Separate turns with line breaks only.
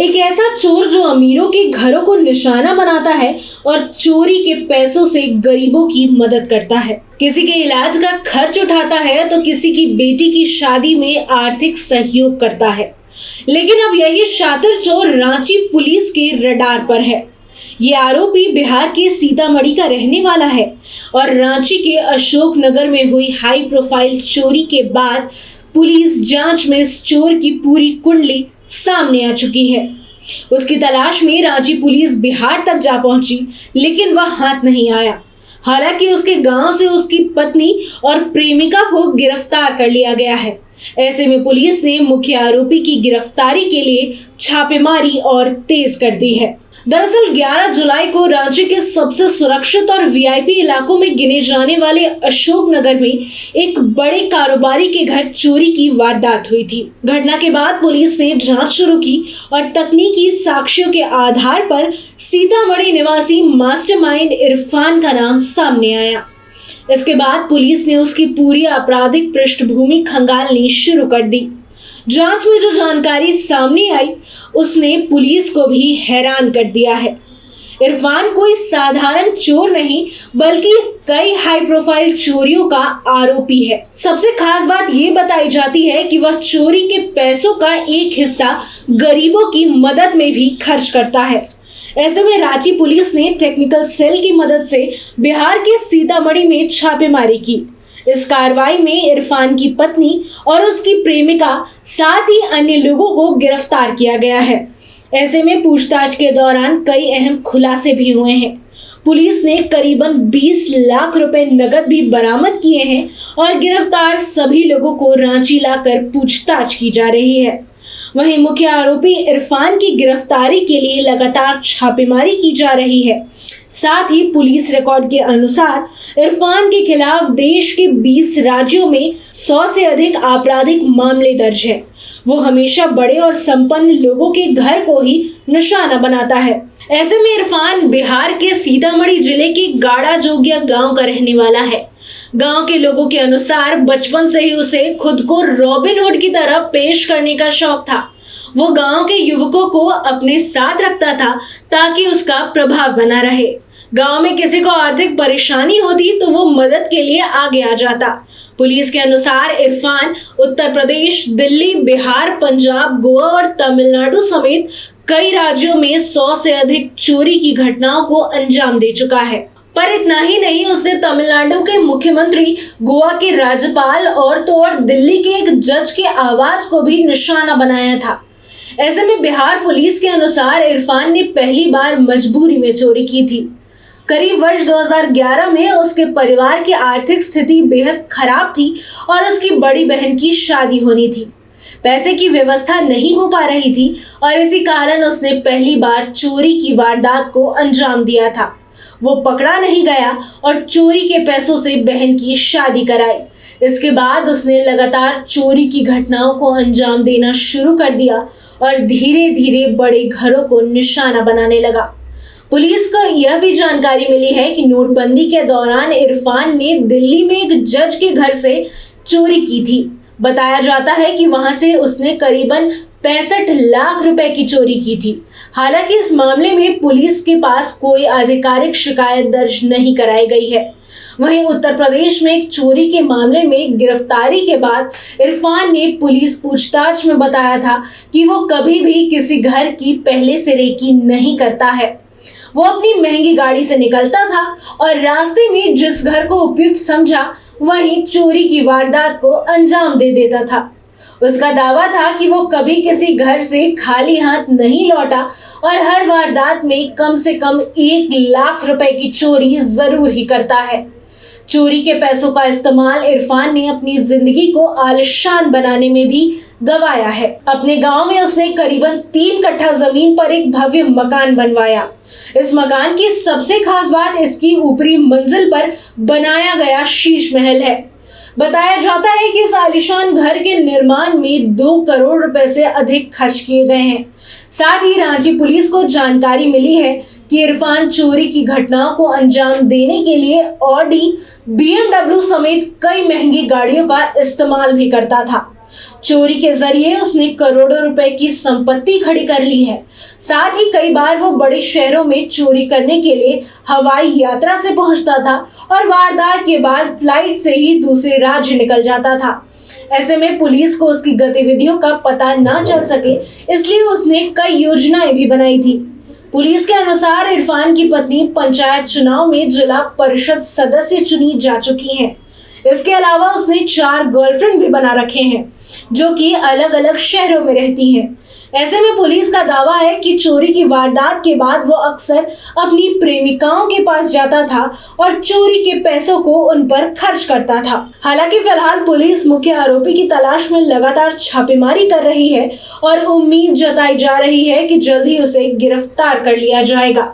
एक ऐसा चोर जो अमीरों के घरों को निशाना बनाता है और चोरी के पैसों से गरीबों की मदद करता है। किसी के इलाज का खर्च उठाता है तो किसी की बेटी की शादी में आर्थिक सहयोग करता है। लेकिन अब यही शातिर चोर रांची पुलिस के रडार पर है। ये आरोपी बिहार के सीतामढ़ी का रहने वाला है और रांची के अशोक नगर में हुई हाई प्रोफाइल चोरी के बाद पुलिस जांच में इस चोर की पूरी कुंडली सामने आ चुकी है। उसकी तलाश में रांची पुलिस बिहार तक जा पहुंची, लेकिन वह हाथ नहीं आया। हालांकि उसके गांव से उसकी पत्नी और प्रेमिका को गिरफ्तार कर लिया गया है। ऐसे में पुलिस ने मुख्य आरोपी की गिरफ्तारी के लिए छापेमारी और तेज कर दी है। दरअसल 11 जुलाई को रांची के सबसे सुरक्षित और वीआईपी इलाकों में गिने जाने वाले अशोक नगर में एक बड़े कारोबारी के घर चोरी की वारदात हुई थी। घटना के बाद पुलिस ने जांच शुरू की और तकनीकी साक्ष्यों के आधार पर सीतामढ़ी निवासी मास्टरमाइंड इरफान का नाम सामने आया। इसके बाद पुलिस ने उसकी पूरी आपराधिक पृष्ठभूमि खंगालनी शुरू कर दी। जांच में जो जानकारी सामने आई उसने पुलिस को भी हैरान कर दिया है। इरफान कोई साधारण चोर नहीं बल्कि कई हाई प्रोफाइल चोरियों का आरोपी है। सबसे खास बात ये बताई जाती है कि वह चोरी के पैसों का एक हिस्सा गरीबों की मदद में भी खर्च करता है। ऐसे में रांची पुलिस ने टेक्निकल सेल की मदद से बिहार के सीतामढ़ी में छापेमारी की। इस कार्रवाई में इरफान की पत्नी और उसकी प्रेमिका साथ ही अन्य लोगों को गिरफ्तार किया गया है। ऐसे में पूछताछ के दौरान कई अहम खुलासे भी हुए हैं। पुलिस ने करीबन 20 लाख रुपए नकद भी बरामद किए हैं और गिरफ्तार सभी लोगों को रांची लाकर पूछताछ की जा रही है। वहीं मुख्य आरोपी इरफान की गिरफ्तारी के लिए लगातार छापेमारी की जा रही है। साथ ही पुलिस रिकॉर्ड के अनुसार इरफान के खिलाफ देश के 20 राज्यों में 100 से अधिक आपराधिक मामले दर्ज है। वो हमेशा बड़े और संपन्न लोगों के घर को ही निशाना बनाता है। ऐसे में इरफान बिहार के सीतामढ़ी जिले के गाड़ा जोगिया गांव का रहने वाला है। गांव के लोगों के अनुसार बचपन से ही उसे खुद को रॉबिन हुड की तरह पेश करने का शौक था। वो गांव के युवकों को अपने साथ रखता था ताकि उसका प्रभाव बना रहे। गांव में किसी को आर्थिक परेशानी होती तो वो मदद के लिए आगे आ जाता। पुलिस के अनुसार इरफान उत्तर प्रदेश, दिल्ली, बिहार, पंजाब, गोवा और तमिलनाडु समेत कई राज्यों में 100 से अधिक चोरी की घटनाओं को अंजाम दे चुका है। पर इतना ही नहीं, उसने तमिलनाडु के मुख्यमंत्री, गोवा के राज्यपाल और तो और दिल्ली के एक जज के आवास को भी निशाना बनाया था। ऐसे में बिहार पुलिस के अनुसार इरफान ने पहली बार मजबूरी में चोरी की थी। करीब वर्ष 2011 में उसके परिवार की आर्थिक स्थिति बेहद खराब थी और उसकी बड़ी बहन की शादी होनी थी। पैसे की व्यवस्था नहीं हो पा रही थी और इसी कारण उसने पहली बार चोरी की वारदात को अंजाम दिया था। वो पकड़ा नहीं गया और चोरी के पैसों से बहन की शादी कराई। इसके बाद उसने लगातार चोरी की घटनाओं को अंजाम देना शुरू कर दिया और धीरे धीरे बड़े घरों को निशाना बनाने लगा। पुलिस को यह भी जानकारी मिली है कि नोटबंदी के दौरान इरफान ने दिल्ली में एक जज के घर से चोरी की थी। बताया जाता है कि वहां से उसने करीबन 65 लाख रुपए की चोरी की थी। हालांकि इस मामले में पुलिस के पास कोई आधिकारिक शिकायत दर्ज नहीं कराई गई है। वहीं उत्तर प्रदेश में एक चोरी के मामले में गिरफ्तारी के बाद इरफान ने पुलिस पूछताछ में बताया था कि वो कभी भी किसी घर की पहले से रेकी नहीं करता है। वो अपनी महंगी गाड़ी से निकलता था और रास्ते में जिस घर को उपयुक्त समझा वहीं चोरी की वारदात को अंजाम दे देता था। उसका दावा था कि वो कभी किसी घर से खाली हाथ नहीं लौटा और हर वारदात में कम से कम 1 लाख रुपए की चोरी जरूर ही करता है। चोरी के पैसों का इस्तेमाल इरफान ने अपनी जिंदगी को आलिशान बनाने में भी गवाया है। अपने गांव में उसने करीबन 3 कट्ठा जमीन पर एक भव्य मकान बनवाया। इस मकान की सबसे खास बात इसकी ऊपरी मंजिल पर बनाया गया शीश महल है। बताया जाता है कि इस आलीशान घर के निर्माण में 2 करोड़ रुपए से अधिक खर्च किए गए हैं। साथ ही रांची पुलिस को जानकारी मिली है कि इरफान चोरी की घटनाओं को अंजाम देने के लिए ऑडी, BMW समेत कई महंगी गाड़ियों का इस्तेमाल भी करता था। चोरी के जरिए उसने करोड़ों रुपए की संपत्ति खड़ी कर ली है। साथ ही कई बार वो बड़े शहरों में चोरी करने के लिए हवाई यात्रा से पहुंचता था और वारदात के बाद फ्लाइट से ही दूसरे राज्य निकल जाता था। ऐसे में पुलिस को उसकी गतिविधियों का पता ना चल सके, इसलिए उसने कई योजनाएं भी बनाई थी। पुलिस के अनुसार इरफान की पत्नी पंचायत चुनाव में जिला परिषद सदस्य चुनी जा चुकी हैं। इसके अलावा उसने 4 गर्लफ्रेंड भी बना रखे हैं, जो कि अलग अलग शहरों में रहती हैं। ऐसे में पुलिस का दावा है कि चोरी की वारदात के बाद वो अक्सर अपनी प्रेमिकाओं के पास जाता था और चोरी के पैसों को उन पर खर्च करता था। हालांकि फिलहाल पुलिस मुख्य आरोपी की तलाश में लगातार छापेमारी कर रही है और उम्मीद जताई जा रही है कि जल्द ही उसे गिरफ्तार कर लिया जाएगा।